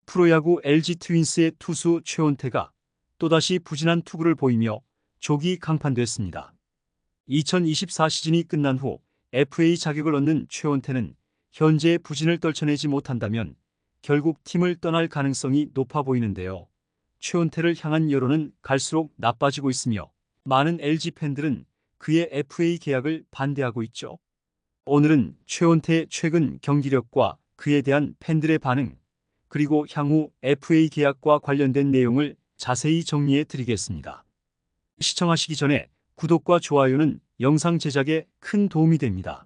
프로야구 LG 트윈스의 투수 최원태가 또다시 부진한 투구를 보이며 조기 강판됐습니다. 2024 시즌이 끝난 후 FA 자격을 얻는 최원태는 현재의 부진을 떨쳐내지 못한다면 결국 팀을 떠날 가능성이 높아 보이는데요. 최원태를 향한 여론은 갈수록 나빠지고 있으며 많은 LG 팬들은 그의 FA 계약을 반대하고 있죠. 오늘은 최원태의 최근 경기력과 그에 대한 팬들의 반응, 그리고 향후 FA 계약과 관련된 내용을 자세히 정리해 드리겠습니다. 시청하시기 전에 구독과 좋아요는 영상 제작에 큰 도움이 됩니다.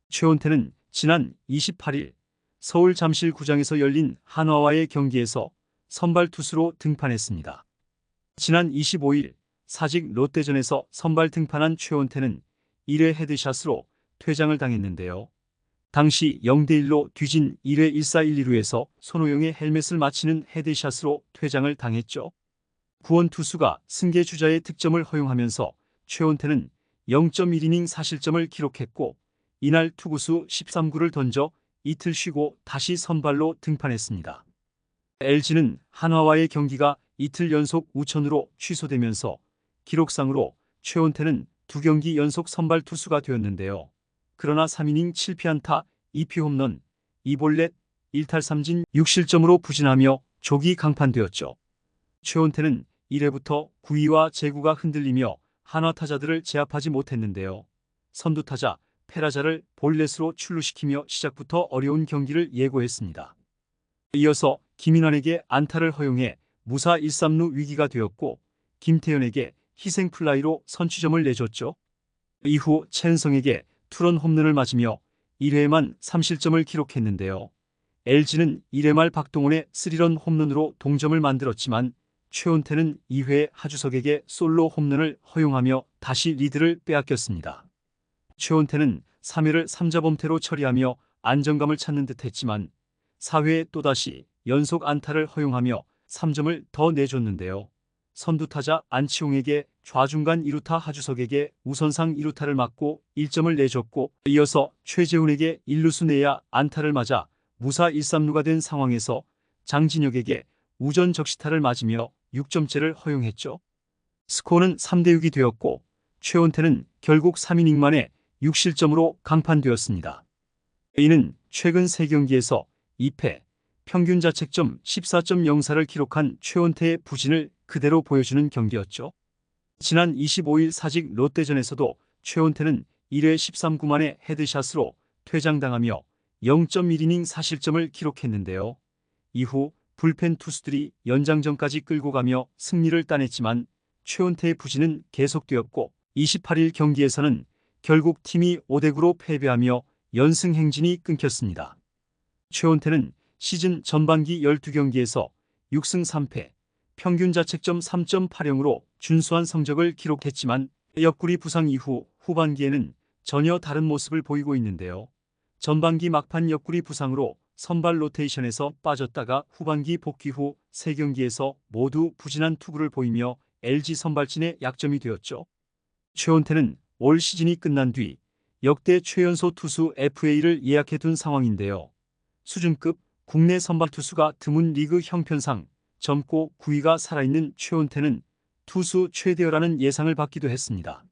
최원태는 지난 28일 서울 잠실구장에서 열린 한화와의 경기에서 선발 투수로 등판했습니다. 지난 25일 사직 롯데전에서 선발 등판한 최원태는 1회 헤드샷으로 퇴장을 당했는데요. 당시 0대1로 뒤진 1회 1사 1, 2루에서 손호영의 헬멧을 맞히는 헤드샷으로 퇴장을 당했죠. 구원 투수가 승계 주자의 득점을 허용하면서 최원태는 0.1이닝 4실점을 기록했고 이날 투구수 13구를 던져 이틀 쉬고 다시 선발로 등판했습니다. LG는 한화와의 경기가 이틀 연속 우천으로 취소되면서 기록상으로 최원태는 2경기 연속 선발 투수가 되었는데요. 그러나 3이닝 7피안타 2피 홈런 2볼넷 1탈3진 6실점으로 부진하며 조기 강판되었죠. 최원태는 1회부터 9위와 제구가 흔들리며 한화 타자들을 제압하지 못했는데요. 선두타자 페라자를 볼넷으로 출루시키며 시작부터 어려운 경기를 예고했습니다. 이어서 김인환에게 안타를 허용해 무사 1-3루 위기가 되었고 김태현에게 희생플라이로 선취점을 내줬죠. 이후 최은성에게 투런 홈런을 맞으며 1회에만 3실점을 기록했는데요. LG는 1회 말 박동원의 3런 홈런으로 동점을 만들었지만 최원태는 2회에 하주석에게 솔로 홈런을 허용하며 다시 리드를 빼앗겼습니다. 최원태는 3회를 3자범퇴로 처리하며 안정감을 찾는 듯 했지만 4회에 또다시 연속 안타를 허용하며 3점을 더 내줬는데요. 선두타자 안치홍에게 좌중간 2루타 하주석에게 우선상 2루타를 맞고 1점을 내줬고 이어서 최재훈에게 1루수 내야 안타를 맞아 무사 1-3루가 된 상황에서 장진혁에게 우전 적시타를 맞으며 6점째를 허용했죠. 스코어는 3대6이 되었고 최원태는 결국 3이닝 만에 6실점으로 강판되었습니다. 이는 최근 3경기에서 2패, 평균 자책점 14.04를 기록한 최원태의 부진을 그대로 보여주는 경기였죠. 지난 25일 사직 롯데전에서도 최원태는 1회 13구 만에 헤드샷으로 퇴장당하며 0.1이닝 4실점을 기록했는데요. 이후 불펜 투수들이 연장전까지 끌고 가며 승리를 따냈지만 최원태의 부진은 계속되었고 28일 경기에서는 결국 팀이 5대9로 패배하며 연승 행진이 끊겼습니다. 최원태는 시즌 전반기 12경기에서 6승 3패, 평균 자책점 3.80으로 준수한 성적을 기록했지만 옆구리 부상 이후 후반기에는 전혀 다른 모습을 보이고 있는데요. 전반기 막판 옆구리 부상으로 선발 로테이션에서 빠졌다가 후반기 복귀 후 3경기에서 모두 부진한 투구를 보이며 LG 선발진의 약점이 되었죠. 최원태는 올 시즌이 끝난 뒤 역대 최연소 투수 FA를 예약해둔 상황인데요. 수준급 국내 선발 투수가 드문 리그 형편상 젊고 구위가 살아있는 최원태는 투수 최대어라는 예상을 받기도 했습니다.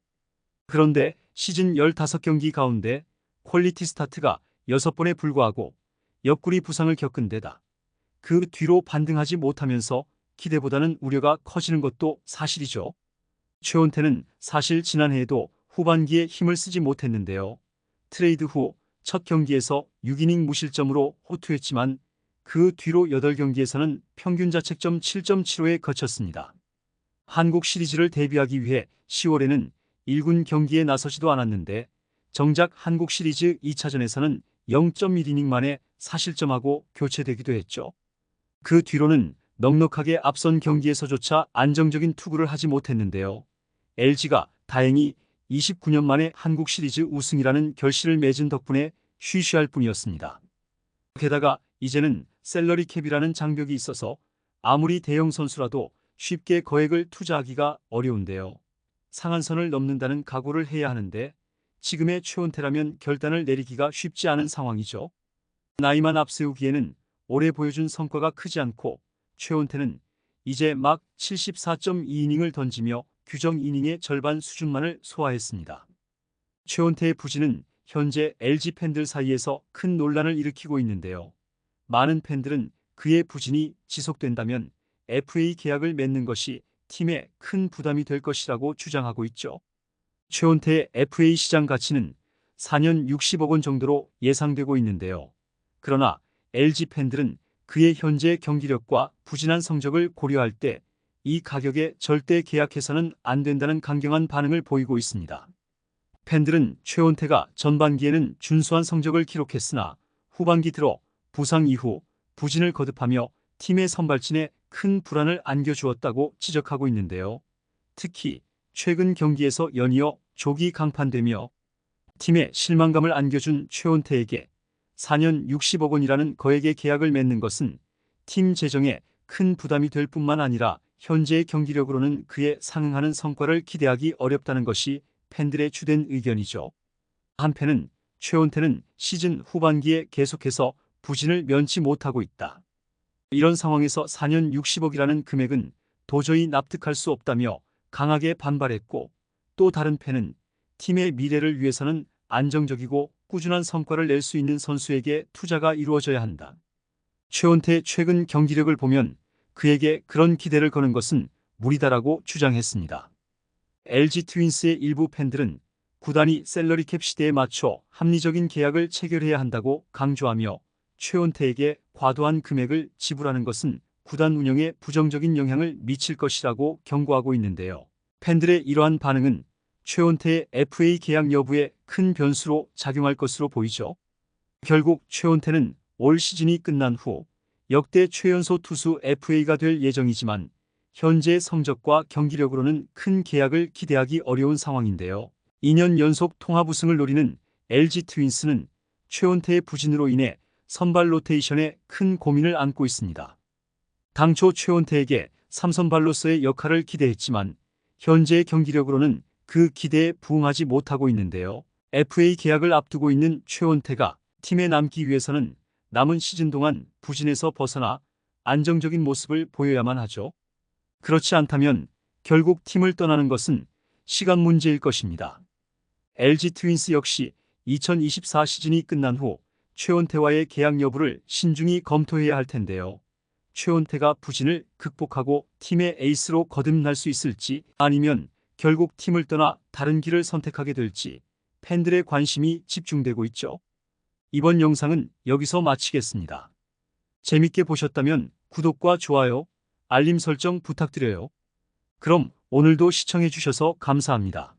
그런데 시즌 15경기 가운데 퀄리티 스타트가 6번에 불과하고 옆구리 부상을 겪은 데다 그 뒤로 반등하지 못하면서 기대보다는 우려가 커지는 것도 사실이죠. 최원태는 사실 지난해에도 후반기에 힘을 쓰지 못했는데요. 트레이드 후 첫 경기에서 6이닝 무실점으로 호투했지만 그 뒤로 8경기에서는 평균 자책점 7.75에 그쳤습니다. 한국 시리즈를 대비하기 위해 10월에는 1군 경기에 나서지도 않았는데 정작 한국 시리즈 2차전에서는 0.1이닝 만에 4실점하고 교체되기도 했죠. 그 뒤로는 넉넉하게 앞선 경기에서조차 안정적인 투구를 하지 못했는데요. LG가 다행히 29년 만에 한국 시리즈 우승이라는 결실을 맺은 덕분에 쉬쉬할 뿐이었습니다. 게다가 이제는 셀러리 캡이라는 장벽이 있어서 아무리 대형 선수라도 쉽게 거액을 투자하기가 어려운데요. 상한선을 넘는다는 각오를 해야 하는데 지금의 최원태라면 결단을 내리기가 쉽지 않은 상황이죠. 나이만 앞세우기에는 올해 보여준 성과가 크지 않고 최원태는 이제 막 74.2이닝을 던지며 규정 이닝의 절반 수준만을 소화했습니다. 최원태의 부진은 현재 LG 팬들 사이에서 큰 논란을 일으키고 있는데요. 많은 팬들은 그의 부진이 지속된다면 FA 계약을 맺는 것이 팀에 큰 부담이 될 것이라고 주장하고 있죠. 최원태의 FA 시장 가치는 4년 60억 원 정도로 예상되고 있는데요. 그러나 LG 팬들은 그의 현재 경기력과 부진한 성적을 고려할 때 이 가격에 절대 계약해서는 안 된다는 강경한 반응을 보이고 있습니다. 팬들은 최원태가 전반기에는 준수한 성적을 기록했으나 후반기 들어 부상 이후 부진을 거듭하며 팀의 선발진에 큰 불안을 안겨주었다고 지적하고 있는데요. 특히 최근 경기에서 연이어 조기 강판되며 팀에 실망감을 안겨준 최원태에게 4년 60억 원이라는 거액의 계약을 맺는 것은 팀 재정에 큰 부담이 될 뿐만 아니라 현재의 경기력으로는 그에 상응하는 성과를 기대하기 어렵다는 것이 팬들의 주된 의견이죠. 한편은 최원태는 시즌 후반기에 계속해서 부진을 면치 못하고 있다. 이런 상황에서 4년 60억이라는 금액은 도저히 납득할 수 없다며 강하게 반발했고, 또 다른 팬은 팀의 미래를 위해서는 안정적이고 꾸준한 성과를 낼 수 있는 선수에게 투자가 이루어져야 한다. 최원태의 최근 경기력을 보면 그에게 그런 기대를 거는 것은 무리다라고 주장했습니다. LG 트윈스의 일부 팬들은 구단이 셀러리캡 시대에 맞춰 합리적인 계약을 체결해야 한다고 강조하며 최원태에게 과도한 금액을 지불하는 것은 구단 운영에 부정적인 영향을 미칠 것이라고 경고하고 있는데요. 팬들의 이러한 반응은 최원태의 FA 계약 여부에 큰 변수로 작용할 것으로 보이죠. 결국 최원태는 올 시즌이 끝난 후 역대 최연소 투수 FA가 될 예정이지만 현재의 성적과 경기력으로는 큰 계약을 기대하기 어려운 상황인데요. 2년 연속 통합 우승을 노리는 LG 트윈스는 최원태의 부진으로 인해 선발 로테이션에 큰 고민을 안고 있습니다. 당초 최원태에게 3선발로서의 역할을 기대했지만 현재의 경기력으로는 그 기대에 부응하지 못하고 있는데요. FA 계약을 앞두고 있는 최원태가 팀에 남기 위해서는 남은 시즌 동안 부진에서 벗어나 안정적인 모습을 보여야만 하죠. 그렇지 않다면 결국 팀을 떠나는 것은 시간 문제일 것입니다. LG 트윈스 역시 2024 시즌이 끝난 후 최원태와의 계약 여부를 신중히 검토해야 할 텐데요. 최원태가 부진을 극복하고 팀의 에이스로 거듭날 수 있을지, 아니면 결국 팀을 떠나 다른 길을 선택하게 될지 팬들의 관심이 집중되고 있죠. 이번 영상은 여기서 마치겠습니다. 재밌게 보셨다면 구독과 좋아요, 알림 설정 부탁드려요. 그럼 오늘도 시청해 주셔서 감사합니다.